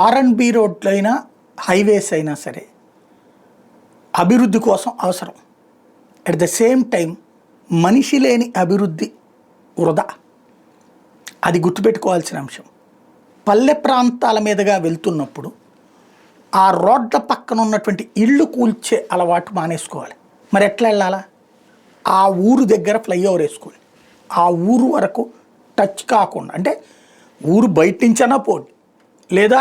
ఆర్ఎండ్బి రోడ్లైనా హైవేస్ అయినా సరే అభివృద్ధి కోసం అవసరం. అట్ ద సేమ్ టైం మనిషి లేని అభివృద్ధి వృధా. అది గుర్తుపెట్టుకోవాల్సిన అంశం. పల్లె ప్రాంతాల మీదుగా వెళ్తున్నప్పుడు ఆ రోడ్ల పక్కన ఉన్నటువంటి ఇళ్ళు కూల్చే అలవాటు మానేసుకోవాలి. మరి ఎట్లా వెళ్ళాలా? ఆ ఊరు దగ్గర ఫ్లైఓవర్ వేసుకోండి. ఆ ఊరు వరకు టచ్ కాకుండా, అంటే ఊరు బయట నుంచైనా పోండి, లేదా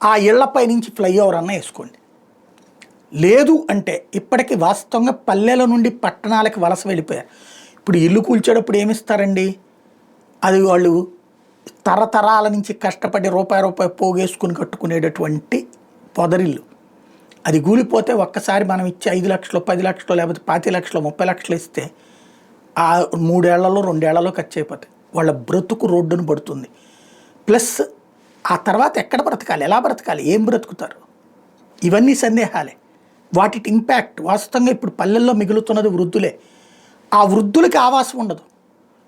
ఆ ఇళ్లపై నుంచి ఫ్లైఓవర్ అన్న వేసుకోండి. లేదు అంటే ఇప్పటికీ వాస్తవంగా పల్లెల నుండి పట్టణాలకు వలస వెళ్ళిపోయారు. ఇప్పుడు ఇల్లు కూల్చేటప్పుడు ఏమిస్తారండి? అది వాళ్ళు తరతరాల నుంచి కష్టపడి రూపాయి పోగేసుకుని కట్టుకునేటటువంటి పొదరిల్లు. అది కూలిపోతే ఒక్కసారి మనం ఇచ్చే 5 లక్షలు 10 లక్షలు లేకపోతే 25 లక్షలు 30 లక్షలు ఇస్తే ఆ 3 ఏళ్లలో 2 ఏళ్లలో ఖర్చు అయిపోతాయి. వాళ్ళ బ్రతుకు రోడ్డును పడుతుంది. ప్లస్ ఆ తర్వాత ఎక్కడ బ్రతకాలి, ఎలా బ్రతకాలి, ఏం బ్రతుకుతారు, ఇవన్నీ సందేహాలే. వాటి ఇంపాక్ట్ వాస్తవంగా ఇప్పుడు పల్లెల్లో మిగులుతున్నది వృద్ధులే. ఆ వృద్ధులకి ఆవాసం ఉండదు.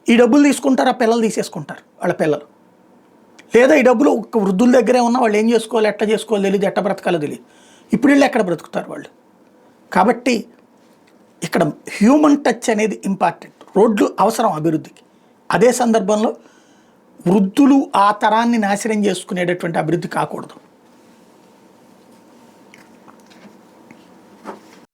ఈ డబ్బులు తీసుకుంటారు, ఆ పిల్లలు తీసేసుకుంటారు వాళ్ళ పిల్లలు. లేదా ఈ డబ్బులు ఒక వృద్ధుల దగ్గరే ఉన్న వాళ్ళు ఏం చేసుకోవాలి, ఎట్లా చేసుకోవాలో తెలియదు, ఎట్లా బ్రతకాలో తెలియదు. ఇప్పుడు వీళ్ళు ఎక్కడ బ్రతుకుతారు వాళ్ళు? కాబట్టి ఇక్కడ హ్యూమన్ టచ్ అనేది ఇంపార్టెంట్. రోడ్లు అవసరం అభివృద్ధికి. అదే సందర్భంలో వృద్ధులు ఆ తరాన్ని నాశనం చేసుకునేటటువంటి అభివృద్ధి కాకూడదు.